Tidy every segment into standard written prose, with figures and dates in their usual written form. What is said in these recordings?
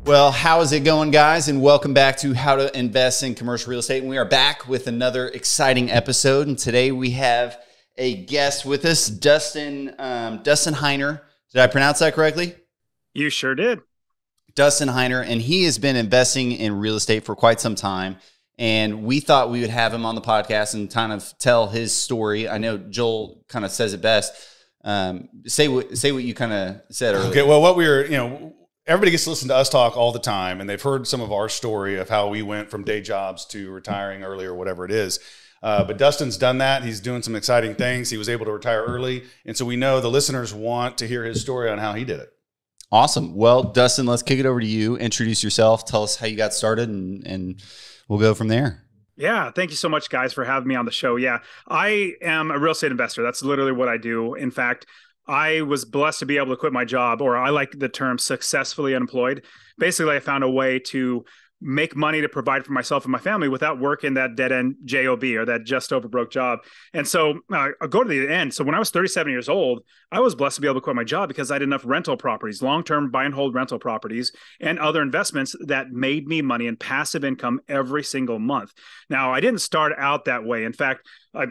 Well, how is it going, guys? And welcome back to How to Invest in Commercial Real Estate. And we are back with another exciting episode. And today we have a guest with us, Dustin Heiner. Did I pronounce that correctly? You sure did. Dustin Heiner, and he has been investing in real estate for quite some time. And we thought we would have him on the podcast and kind of tell his story. I know Joel kind of says it best. Say what you kind of said earlier. Okay, well, what we were, everybody gets to listen to us talk all the time, and they've heard some of our story of how we went from day jobs to retiring early or whatever it is. But Dustin's done that. He's doing some exciting things. He was able to retire early. And so we know the listeners want to hear his story on how he did it. Awesome. Well, Dustin, let's kick it over to you. Introduce yourself. Tell us how you got started, and we'll go from there. Yeah. Thank you so much, guys, for having me on the show. Yeah. I am a real estate investor. That's literally what I do. In fact, I was blessed to be able to quit my job, or I like the term successfully unemployed. Basically, I found a way to make money to provide for myself and my family without working that dead end job, or that just over broke job. And so I'll go to the end. So when I was 37 years old, I was blessed to be able to quit my job because I had enough rental properties, long-term buy and hold rental properties, and other investments that made me money and passive income every single month. Now, I didn't start out that way. In fact, I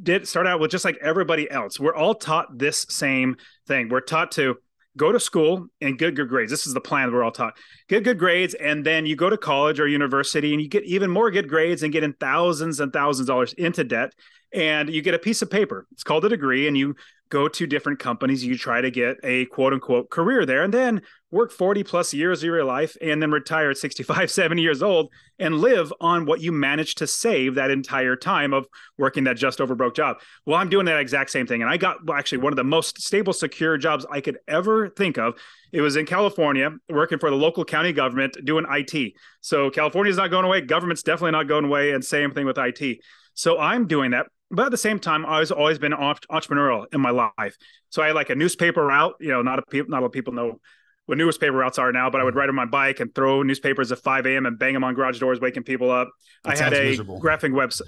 did start out with just like everybody else. We're all taught this same thing. We're taught to go to school and get good grades. This is the plan that we're all taught. Get good grades, and then you go to college or university and you get even more good grades and get in thousands and thousands of dollars into debt. And you get a piece of paper. It's called a degree, and you go to different companies. You try to get a quote unquote career there, and then work 40 plus years of your life, and then retire at 65, 70 years old and live on what you managed to save that entire time of working that just over broke job. Well, I'm doing that exact same thing. And I got actually one of the most stable, secure jobs I could ever think of. It was in California, working for the local county government, doing IT. So California's not going away. Government's definitely not going away. And same thing with IT. So I'm doing that. But at the same time, I've always been entrepreneurial in my life. So I had like a newspaper route. Not a lot of people know what newspaper routes are now, but I would ride on my bike and throw newspapers at 5 a.m. and bang them on garage doors, waking people up. I had a graphic website.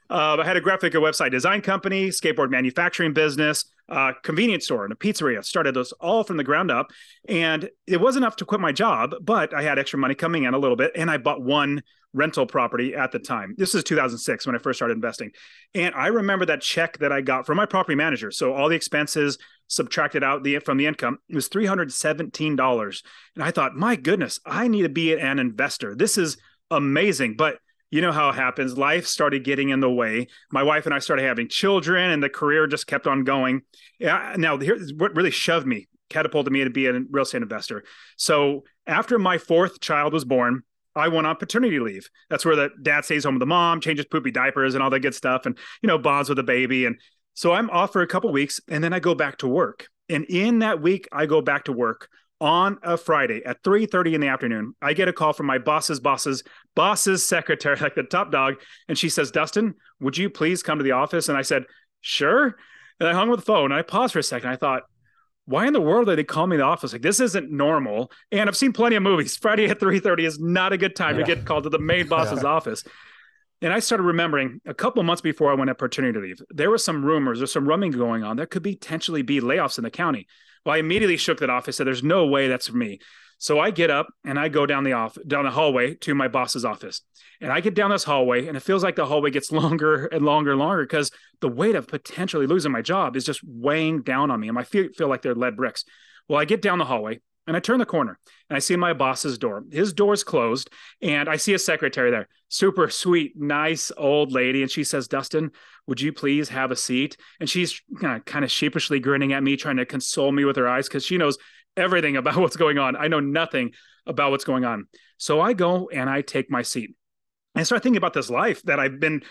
I had a graphic website design company, skateboard manufacturing business, convenience store, and a pizzeria. Started those all from the ground up. And it wasn't enough to quit my job, but I had extra money coming in a little bit. And I bought one rental property at the time. This is 2006 when I first started investing. And I remember that check that I got from my property manager. So all the expenses subtracted out from the income, it was $317. And I thought, my goodness, I need to be an investor. This is amazing. But you know how it happens. Life started getting in the way. My wife and I started having children, and the career just kept on going. Yeah. Now, here's what really catapulted me to be a real estate investor. So after my fourth child was born, I went on paternity leave. That's where the dad stays home with the mom, changes poopy diapers and all that good stuff, and, bonds with the baby. And so I'm off for a couple of weeks, and then I go back to work. And in that week, I go back to work on a Friday at 3:30 in the afternoon. I get a call from my boss's secretary, like the top dog. And she says, Dustin, would you please come to the office? And I said, sure. And I hung up the phone, and I paused for a second. I thought, why in the world are they calling me in the office? Like, this isn't normal. And I've seen plenty of movies. Friday at 3:30 is not a good time to get called to the main boss's office. And I started remembering a couple of months before I went on paternity leave, there were some rumors or some rumbling going on. There could potentially be layoffs in the county. Well, I immediately shook that off. I said, there's no way that's for me. So I get up and I go down the hallway to my boss's office. And I get down this hallway, and it feels like the hallway gets longer and longer and longer because the weight of potentially losing my job is just weighing down on me. And I feel like they're lead bricks. Well, I get down the hallway and I turn the corner and I see my boss's door. His door's closed, and I see a secretary there. Super sweet, nice old lady. And she says, Dustin, would you please have a seat? And she's kind of sheepishly grinning at me, trying to console me with her eyes because she knows everything about what's going on. I know nothing about what's going on. So I go and I take my seat. And I start thinking about this life that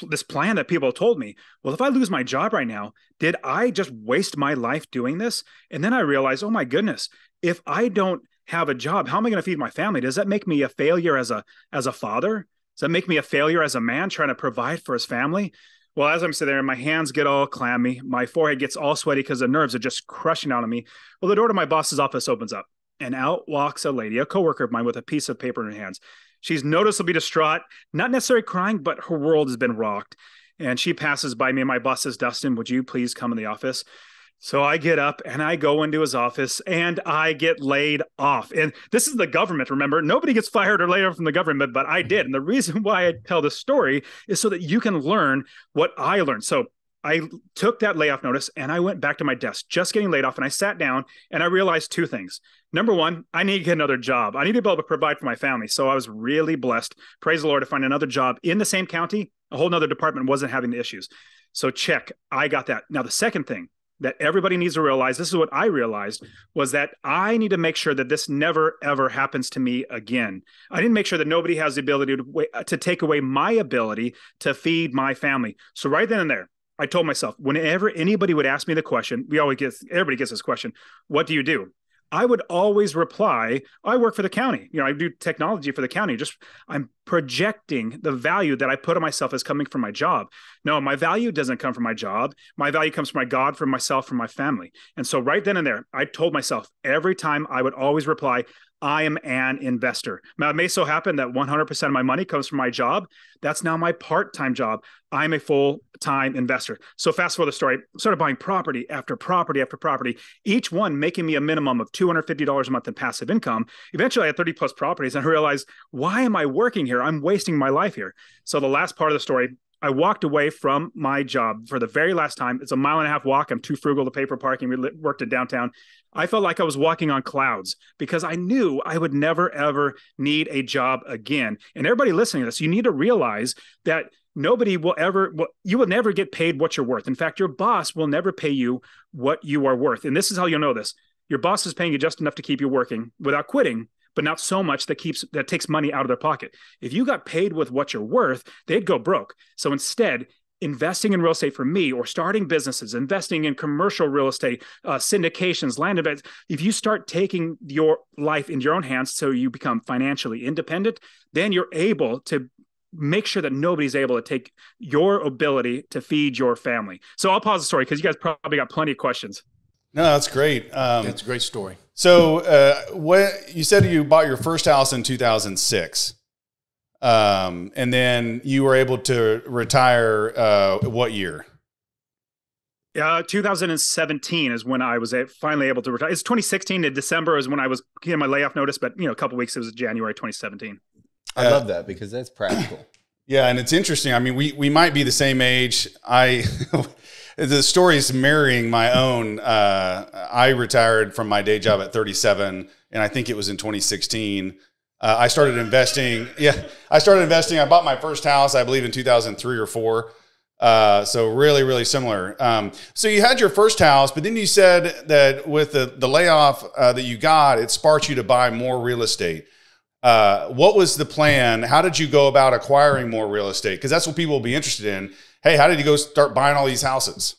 this plan that people told me. Well, if I lose my job right now, did I just waste my life doing this? And then I realized, oh my goodness, if I don't have a job, how am I going to feed my family? Does that make me a failure as a father? Does that make me a failure as a man trying to provide for his family? Well, as I'm sitting there, my hands get all clammy. My forehead gets all sweaty because the nerves are just crushing out on me. Well, the door to my boss's office opens up, and out walks a lady, a coworker of mine, with a piece of paper in her hands. She's noticeably distraught, not necessarily crying, but her world has been rocked. And she passes by me, and my boss says, Dustin, would you please come in the office? So I get up and I go into his office and I get laid off. And this is the government, remember? Nobody gets fired or laid off from the government, but I did. And the reason why I tell this story is so that you can learn what I learned. So I took that layoff notice and I went back to my desk, just getting laid off. And I sat down and I realized two things. Number one, I need to get another job. I need to be able to provide for my family. So I was really blessed, praise the Lord, to find another job in the same county. A whole nother department wasn't having the issues. So check, I got that. Now, the second thing that everybody needs to realize, this is what I realized, was that I need to make sure that this never, ever happens to me again. I need to make sure that nobody has the ability to take away my ability to feed my family. So right then and there, I told myself, whenever anybody would ask me the question, everybody gets this question, what do you do? I would always reply, I work for the county. I do technology for the county. I'm projecting the value that I put on myself as coming from my job. No, my value doesn't come from my job. My value comes from my God, from myself, from my family. And so right then and there, I told myself every time I would always reply, I am an investor. Now, it may so happen that 100% of my money comes from my job. That's now my part-time job. I'm a full-time investor. So fast forward the story, started buying property after property after property, each one making me a minimum of $250 a month in passive income. Eventually, I had 30 plus properties and I realized, why am I working here? I'm wasting my life here. So the last part of the story, I walked away from my job for the very last time. It's a 1.5 mile walk. I'm too frugal to pay for parking. We worked in downtown. I felt like I was walking on clouds because I knew I would never, ever need a job again. And everybody listening to this, you need to realize that you will never get paid what you're worth. In fact, your boss will never pay you what you are worth. And this is how you'll know this. Your boss is paying you just enough to keep you working without quitting, but not so much that takes money out of their pocket. If you got paid with what you're worth, they'd go broke. So instead, investing in real estate for me, or starting businesses, investing in commercial real estate, syndications, land events, if you start taking your life in your own hands so you become financially independent, then you're able to make sure that nobody's able to take your ability to feed your family. So I'll pause the story because you guys probably got plenty of questions. No, that's great. That's a great story. So what you said, you bought your first house in 2006. And then you were able to retire, what year? 2017 is when I was finally able to retire. It's 2016 in December is when I was getting my layoff notice, but a couple of weeks, it was January 2017. I love that because that's practical. Yeah. And it's interesting. I mean, we might be the same age. The story is mirroring my own. I retired from my day job at 37, and I think it was in 2016. I started investing. I bought my first house, I believe, in 2003 or 4. So really, really similar. So you had your first house, but then you said that with the layoff that you got, it sparked you to buy more real estate. What was the plan? How did you go about acquiring more real estate? Because that's what people will be interested in. Hey, how did you go start buying all these houses?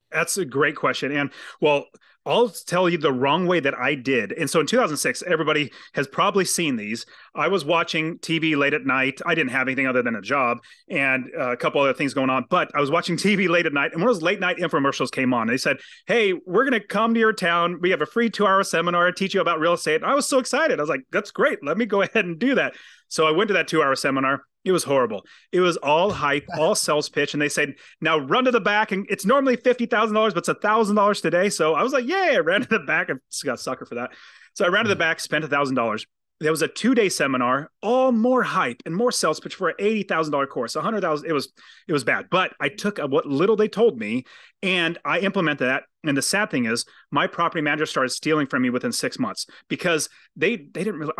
That's a great question. And well, I'll tell you the wrong way that I did. And so in 2006, everybody has probably seen these. I was watching TV late at night. I didn't have anything other than a job and a couple other things going on, but I was watching TV late at night. And one of those late night infomercials came on. They said, hey, we're going to come to your town. We have a free 2-hour seminar to teach you about real estate. And I was so excited. I was like, that's great. Let me go ahead and do that. So I went to that 2-hour seminar. It was horrible. It was all hype, all sales pitch. And they said, now run to the back. And it's normally $50,000, but it's $1,000 today. So I was like, yeah, I ran to the back. I got a sucker for that. So I ran to the back, spent $1,000. There was a 2-day seminar, all more hype and more sales pitch for an $80,000 course, $100,000. It was bad, but I took what little they told me and I implemented that. And the sad thing is my property manager started stealing from me within 6 months because they didn't really,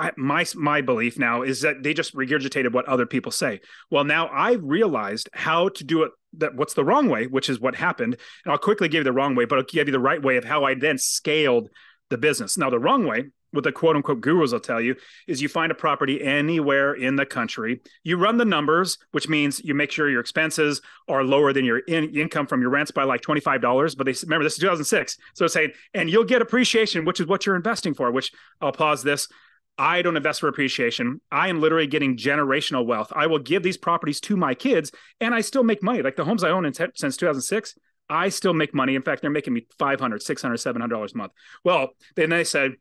my belief now is that they just regurgitated what other people say. Well, now I realized how to do it. What's the wrong way, which is what happened. And I'll quickly give you the wrong way, but I'll give you the right way of how I then scaled the business. Now, the wrong way, what the quote unquote gurus will tell you, is you find a property anywhere in the country. You run the numbers, which means you make sure your expenses are lower than your income from your rents by like $25. But remember, this is 2006. So it's saying, and you'll get appreciation, which is what you're investing for, which I'll pause this. I don't invest for appreciation. I am literally getting generational wealth. I will give these properties to my kids and I still make money. Like the homes I own since 2006, I still make money. In fact, they're making me $500, $600, $700 a month. Well, then they said,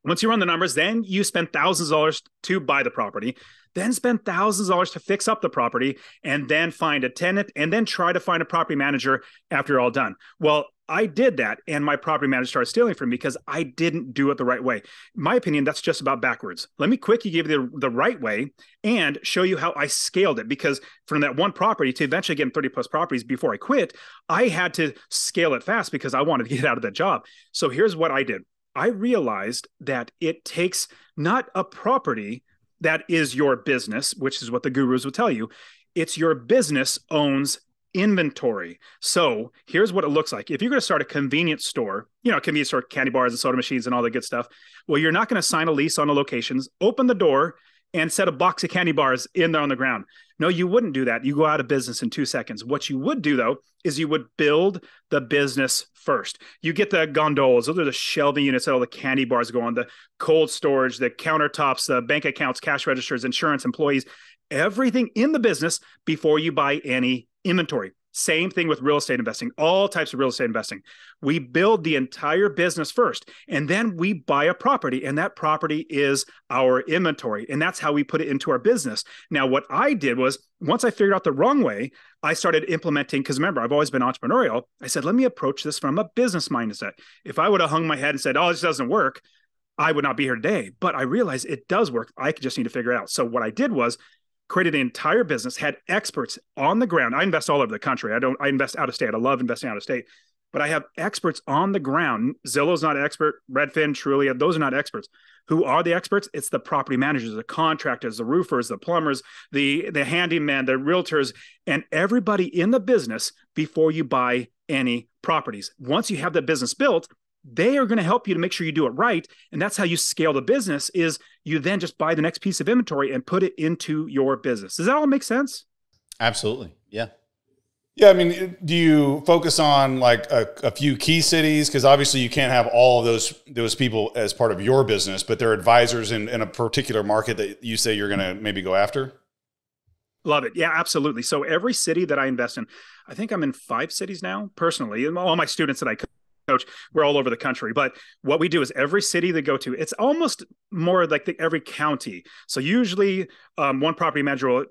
Once you run the numbers, then you spend thousands of dollars to buy the property, then spend thousands of dollars to fix up the property, and then find a tenant, and then try to find a property manager after you're all done. Well, I did that, and my property manager started stealing from me because I didn't do it the right way. In my opinion, that's just about backwards. Let me quickly give you the right way and show you how I scaled it, because from that one property to eventually getting 30 plus properties before I quit, I had to scale it fast because I wanted to get out of that job. So here's what I did. I realized that it takes not a property that is your business, which is what the gurus will tell you. It's your business owns inventory. So here's what it looks like. If you're going to start a convenience store, convenience store, candy bars and soda machines and all the good stuff. Well, you're not going to sign a lease on the locations, open the door and set a box of candy bars in there on the ground. No, you wouldn't do that. You go out of business in 2 seconds. What you would do, though, is you would build the business first. You get the gondolas. Those are the shelving units that all the candy bars go on, the cold storage, the countertops, the bank accounts, cash registers, insurance, employees, everything in the business before you buy any inventory. Same thing with real estate investing, all types of real estate investing. We build the entire business first, and then we buy a property, and that property is our inventory. And that's how we put it into our business. Now, what I did was, once I figured out the wrong way, I started implementing, because remember, I've always been entrepreneurial. I said, let me approach this from a business mindset. If I would have hung my head and said, oh, this doesn't work, I would not be here today. But I realized it does work. I just need to figure it out. So what I did was, created an entire business, had experts on the ground. I invest all over the country. I invest out of state. I love investing out of state, but I have experts on the ground. Zillow's not an expert. Redfin, Trulia, those are not experts. Who are the experts? It's the property managers, the contractors, the roofers, the plumbers, the handyman, the realtors, and everybody in the business before you buy any properties. Once you have the business built, they are going to help you to make sure you do it right. And that's how you scale the business, is you then just buy the next piece of inventory and put it into your business. Does that all make sense? Absolutely. Yeah. Yeah. I mean, do you focus on like a few key cities? Because obviously you can't have all of those people as part of your business, but they're advisors in a particular market that you say you're going to maybe go after? Love it. Yeah, absolutely. So every city that I invest in, I think I'm in 5 cities now personally, and all my students that I coach, we're all over the country. But what we do is every city they go to, it's almost more like every county. So usually one property manager will,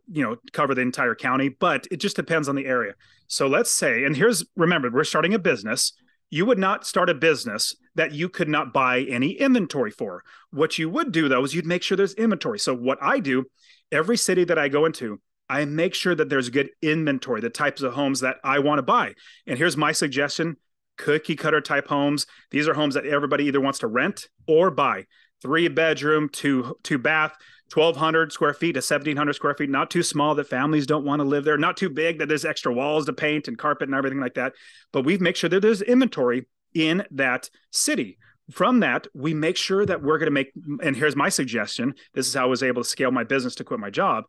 cover the entire county, but it just depends on the area. So let's say, and remember, we're starting a business. You would not start a business that you could not buy any inventory for. What you would do, though, is you'd make sure there's inventory. So what I do, every city that I go into, I make sure that there's good inventory, the types of homes that I want to buy. And here's my suggestion: cookie cutter type homes. These are homes that everybody either wants to rent or buy. 3-bedroom, two bath, 1,200 square feet to 1,700 square feet. Not too small that families don't want to live there. Not too big that there's extra walls to paint and carpet and everything like that. But we make sure that there's inventory in that city. From that, we make sure that we're going to make, and here's my suggestion. This is how I was able to scale my business to quit my job.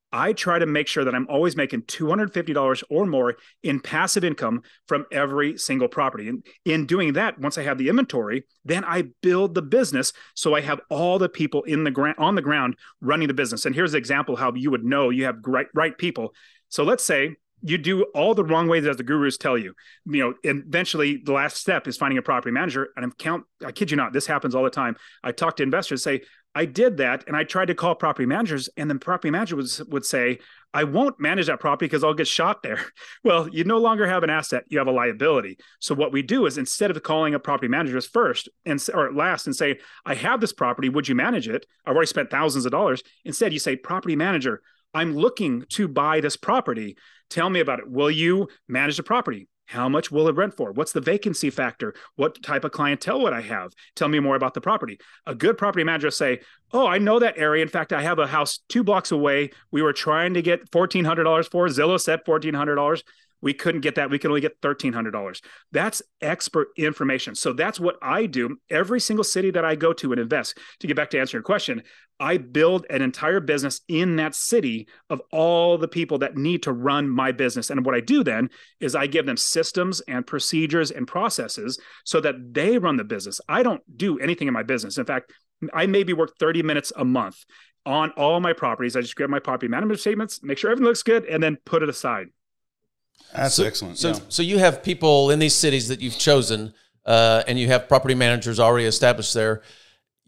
I try to make sure that I'm always making $250 or more in passive income from every single property. And in doing that, once I have the inventory, then I build the business. So I have all the people on the ground running the business. And here's an example how you would know you have right people. So let's say you do all the wrong ways as the gurus tell you. And eventually the last step is finding a property manager. And I kid you not, this happens all the time. I talk to investors, say, I did that, and I tried to call property managers, and the property manager would say, I won't manage that property because I'll get shot there. Well, you no longer have an asset, you have a liability. So what we do is, instead of calling up property managers first or last and say, I have this property, would you manage it? I've already spent thousands of dollars. Instead, you say, property manager, I'm looking to buy this property. Tell me about it. Will you manage the property? How much will it rent for? What's the vacancy factor? What type of clientele would I have? Tell me more about the property. A good property manager will say, oh, I know that area. In fact, I have a house 2 blocks away. We were trying to get $1,400 for. Zillow said $1,400. We couldn't get that. We could only get $1,300. That's expert information. So that's what I do. Every single city that I go to and invest, to get back to answer your question, I build an entire business in that city of all the people that need to run my business. And what I do then is I give them systems and procedures and processes so that they run the business. I don't do anything in my business. In fact, I maybe work 30 minutes a month on all my properties. I just grab my property management statements, make sure everything looks good, and then put it aside. That's excellent. So you have people in these cities that you've chosen, and you have property managers already established there.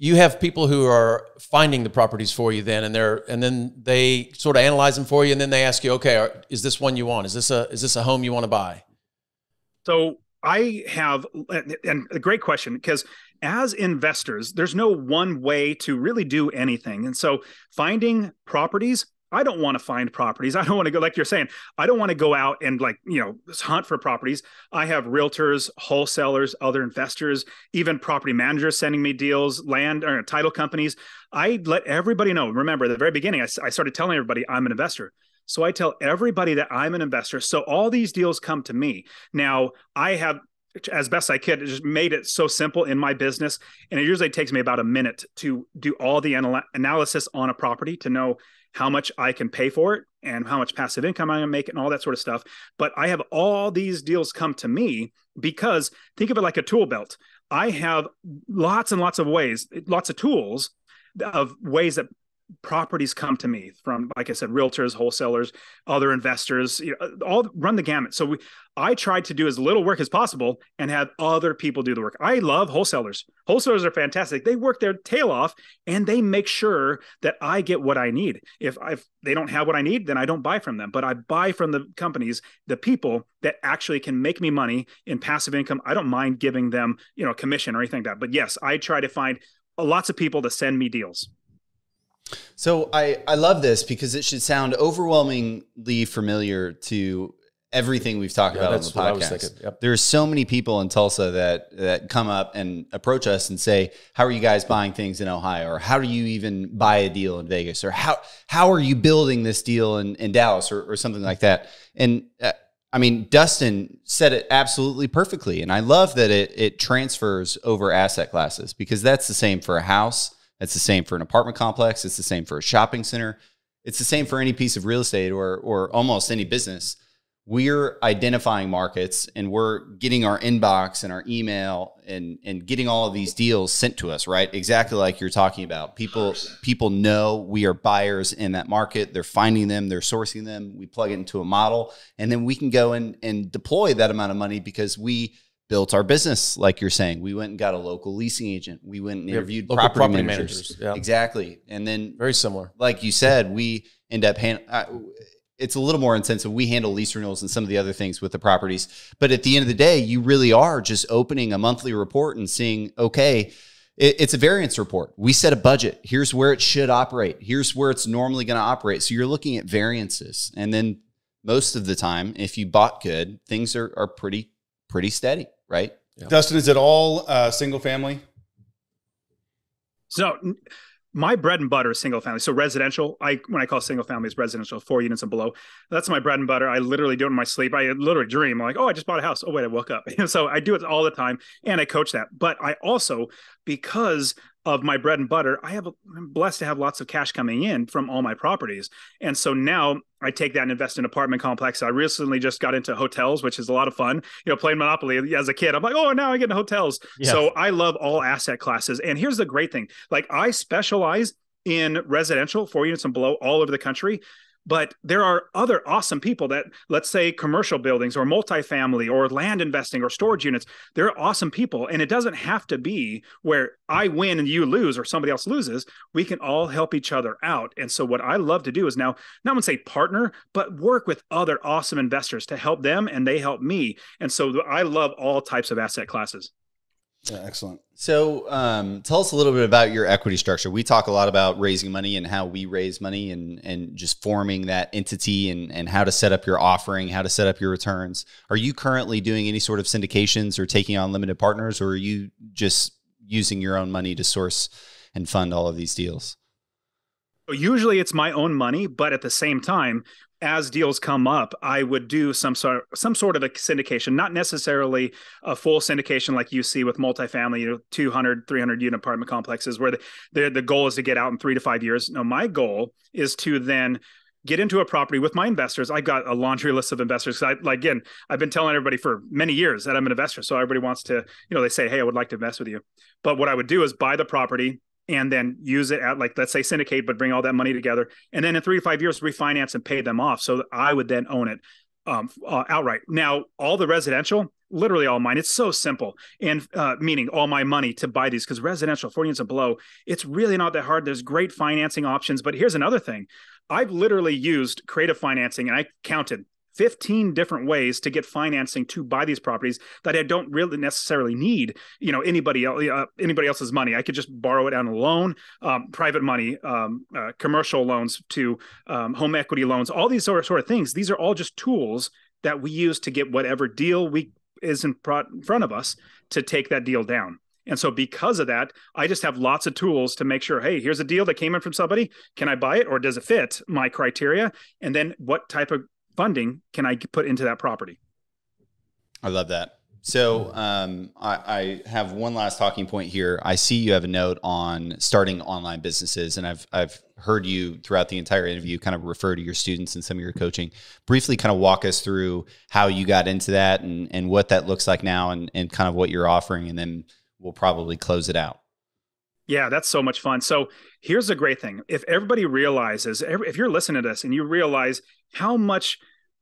you have people who are finding the properties for you then, and then they sort of analyze them for you, and then they ask you, okay, is this one you want? Is this a home you want to buy? So I have, and a great question, because as investors, there's no one way to really do anything. And so finding properties, I don't want to find properties. I don't want to go, like you're saying, I don't want to go out and hunt for properties. I have realtors, wholesalers, other investors, even property managers sending me deals, land or title companies. I let everybody know. Remember, at the very beginning, I started telling everybody I'm an investor. So I tell everybody that I'm an investor. So all these deals come to me. Now, I have, as best I could, just made it so simple in my business. And it usually takes me about a minute to do all the analysis on a property to know how much I can pay for it and how much passive income I'm going to make and all that sort of stuff. But I have all these deals come to me because think of it like a tool belt. I have lots and lots of ways, lots of tools of ways that properties come to me from, like I said, realtors, wholesalers, other investors, all run the gamut. So I try to do as little work as possible and have other people do the work. I love wholesalers. Wholesalers are fantastic. They work their tail off and they make sure that I get what I need. If they don't have what I need, then I don't buy from them, but I buy from the companies, the people that actually can make me money in passive income. I don't mind giving them, commission or anything like that. But yes, I try to find lots of people to send me deals. So I love this because it should sound overwhelmingly familiar to everything we've talked about on the podcast. Yep. There's so many people in Tulsa that come up and approach us and say, how are you guys buying things in Ohio? Or how do you even buy a deal in Vegas? Or how are you building this deal in Dallas or something like that? And Dustin said it absolutely perfectly. And I love that it transfers over asset classes because that's the same for a house. It's the same for an apartment complex. It's the same for a shopping center. It's the same for any piece of real estate or almost any business. We're identifying markets and we're getting our inbox and our email and getting all of these deals sent to us, right? Exactly like you're talking about. People know we are buyers in that market. They're finding them. They're sourcing them. We plug it into a model and then we can go and deploy that amount of money because we built our business, like you're saying. We went and got a local leasing agent. We went and interviewed property managers. Yeah. Exactly. And then very similar. Like you said, we end up it's a little more intensive. We handle lease renewals and some of the other things with the properties. But at the end of the day, you really are just opening a monthly report and seeing, okay, it's a variance report. We set a budget. Here's where it should operate. Here's where it's normally going to operate. So you're looking at variances. And then most of the time, if you bought good, things are pretty steady. Right. Yeah. Dustin, is it all single family? So my bread and butter is single family. So residential, when I call single family, it's residential, 4 units and below. That's my bread and butter. I literally do it in my sleep. I literally dream. I'm like, oh, I just bought a house. Oh, wait, I woke up. So I do it all the time and I coach that. But I also, because of my bread and butter, I'm blessed to have lots of cash coming in from all my properties. And so now I take that and invest in apartment complexes. I recently just got into hotels, which is a lot of fun. Playing Monopoly as a kid, I'm like, oh, now I get into hotels. Yeah. So I love all asset classes. And here's the great thing. Like I specialize in residential, 4 units and below all over the country. But there are other awesome people that, let's say, commercial buildings or multifamily or land investing or storage units. They're awesome people. And it doesn't have to be where I win and you lose or somebody else loses. We can all help each other out. And so what I love to do is now, not want to say partner, but work with other awesome investors to help them and they help me. And so I love all types of asset classes. Yeah, excellent. So tell us a little bit about your equity structure. We talk a lot about raising money and how we raise money and just forming that entity and how to set up your offering, how to set up your returns. Are you currently doing any sort of syndications or taking on limited partners, or are you just using your own money to source and fund all of these deals? Usually it's my own money, but at the same time, as deals come up, I would do some sort of a syndication, not necessarily a full syndication like you see with multifamily, 200, 300 unit apartment complexes where the goal is to get out in 3 to 5 years. No, my goal is to then get into a property with my investors. I got a laundry list of investors. I've been telling everybody for many years that I'm an investor. So everybody wants to, they say, hey, I would like to invest with you. But what I would do is buy the property and then use it at, like, let's say syndicate, but bring all that money together. And then in 3 to 5 years, refinance and pay them off so that I would then own it outright. Now, all the residential, literally all mine. It's so simple, and meaning all my money to buy these, because residential 40 units and below, it's really not that hard. There's great financing options. But here's another thing. I've literally used creative financing, and I counted 15 different ways to get financing to buy these properties that I don't really necessarily need, anybody else's money. I could just borrow it on a loan, private money, commercial loans to home equity loans, all these sort of things. These are all just tools that we use to get whatever deal is in front of us to take that deal down. And so because of that, I just have lots of tools to make sure, hey, here's a deal that came in from somebody. Can I buy it, or does it fit my criteria? And then what type of funding can I put into that property? I love that. So I have one last talking point here. I see you have a note on starting online businesses, and I've heard you throughout the entire interview kind of refer to your students and some of your coaching. Briefly kind of walk us through how you got into that and what that looks like now, and kind of what you're offering, and then we'll probably close it out. Yeah, that's so much fun. So here's the great thing. If everybody realizes, if you're listening to this and you realize how much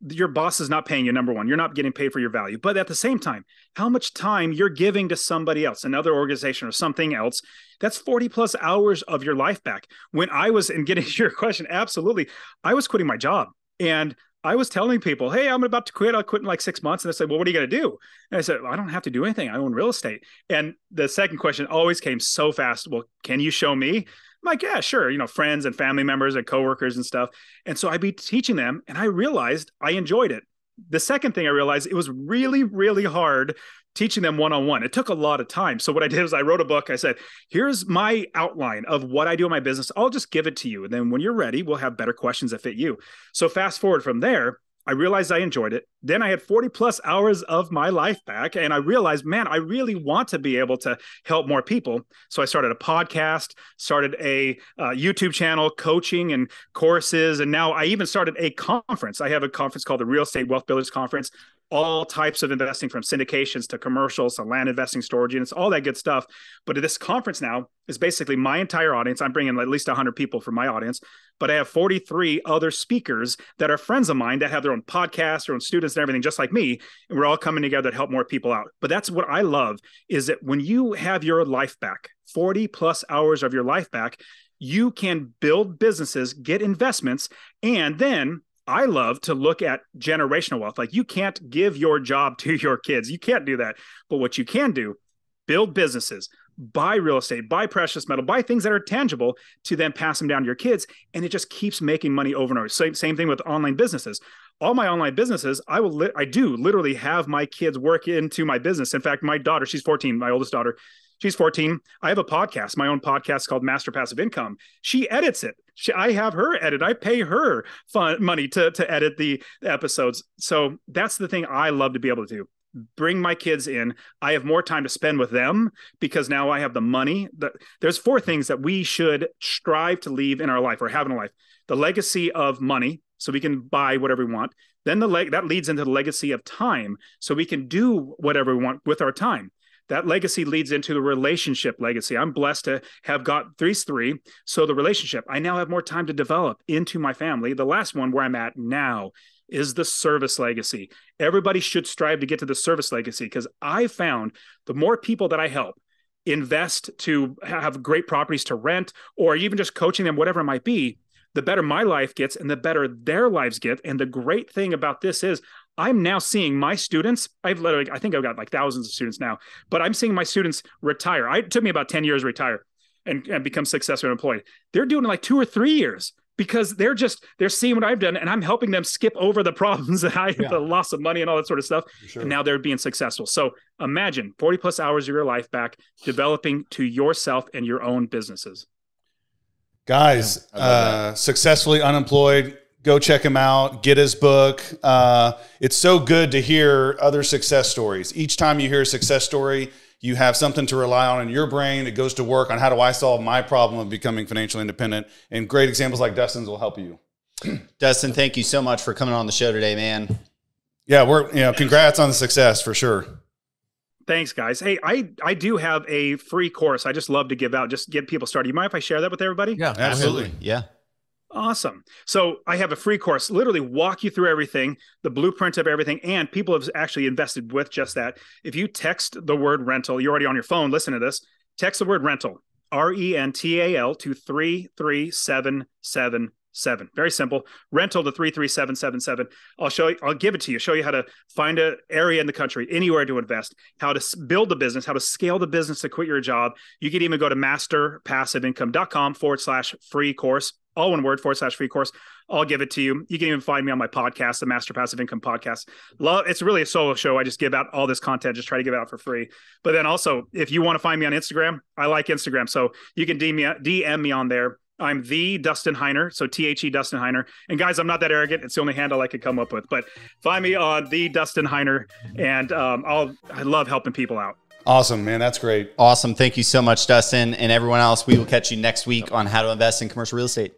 your boss is not paying you, number one, you're not getting paid for your value, but at the same time, how much time you're giving to somebody else, another organization or something else, that's 40 plus hours of your life back. When I was, and getting to your question, absolutely, I was quitting my job, and I was telling people, hey, I'm about to quit. I'll quit in like 6 months. And they said, well, what are you going to do? And I said, well, I don't have to do anything. I own real estate. And the second question always came so fast. Well, can you show me? I'm like, yeah, sure. Friends and family members and coworkers and stuff. And so I'd be teaching them, and I realized I enjoyed it. The second thing I realized, it was really, really hard teaching them one-on-one. It took a lot of time. So what I did was I wrote a book. I said, here's my outline of what I do in my business. I'll just give it to you. And then when you're ready, we'll have better questions that fit you. So fast forward from there, I realized I enjoyed it. Then I had 40 plus hours of my life back. And I realized, man, I really want to be able to help more people. So I started a podcast, started a YouTube channel, coaching and courses. And now I even started a conference. I have a conference called the Real Estate Wealth Builders Conference. All types of investing, from syndications to commercials to land investing, storage units, all that good stuff. But this conference now is basically my entire audience. I'm bringing at least 100 people for my audience, but I have 43 other speakers that are friends of mine that have their own podcasts, their own students and everything, just like me. And we're all coming together to help more people out. But that's what I love, is that when you have your life back, 40 plus hours of your life back, you can build businesses, get investments, and then I love to look at generational wealth. Like, you can't give your job to your kids. You can't do that. But what you can do, build businesses, buy real estate, buy precious metal, buy things that are tangible to then pass them down to your kids. And it just keeps making money over and over. Same thing with online businesses. All my online businesses, I do literally have my kids work into my business. In fact, my daughter, she's 14, my oldest daughter, she's 14. I have a podcast, my own podcast called Master Passive Income. She edits it. I have her edit. I pay her money to edit the episodes. So that's the thing I love to be able to do. Bring my kids in. I have more time to spend with them because now I have the money. There's 4 things that we should strive to leave in our life or have in our life. The legacy of money, so we can buy whatever we want. Then that leads into the legacy of time, so we can do whatever we want with our time. That legacy leads into the relationship legacy. I'm blessed to have got 3. So the relationship, I now have more time to develop into my family. The last one, where I'm at now, is the service legacy. Everybody should strive to get to the service legacy, because I found the more people that I help invest to have great properties to rent, or even just coaching them, whatever it might be, the better my life gets and the better their lives get. And the great thing about this is I'm now seeing my students. I think I've got like thousands of students now, but I'm seeing my students retire. It took me about 10 years to retire and become successful employed. They're doing like 2 or 3 years, because they're seeing what I've done, and I'm helping them skip over the problems that the loss of money and all that sort of stuff. Sure. And now they're being successful. So imagine 40 plus hours of your life back developing to yourself and your own businesses. Guys, Successfully Unemployed, go check him out, get his book. It's so good to hear other success stories. Each time you hear a success story, you have something to rely on in your brain. It goes to work on, how do I solve my problem of becoming financially independent? And great examples like Dustin's will help you. Dustin, thank you so much for coming on the show today, man. Yeah, congrats on the success for sure. Thanks, guys. Hey, I do have a free course I just love to give out, just get people started. You mind if I share that with everybody? Yeah, absolutely. Yeah. Awesome. So I have a free course, literally walk you through everything, the blueprint of everything. And people have actually invested with just that. If you text the word rental, you're already on your phone, listen to this, text the word rental, RENTAL to 33777. Very simple. Rental to 33777. I'll give it to you, show you how to find an area in the country, anywhere to invest, how to build the business, how to scale the business to quit your job. You can even go to masterpassiveincome.com/free course. All one word, /free course. I'll give it to you. You can even find me on my podcast, the Master Passive Income Podcast. It's really a solo show. I just give out all this content, just try to give it out for free. But then also, if you want to find me on Instagram, I like Instagram. So you can DM me on there. I'm the Dustin Heiner. So THE Dustin Heiner. And guys, I'm not that arrogant. It's the only handle I could come up with. But find me on the Dustin Heiner. And I love helping people out. Awesome, man. That's great. Awesome. Thank you so much, Dustin. And everyone else, we will catch you next week on how to invest in commercial real estate.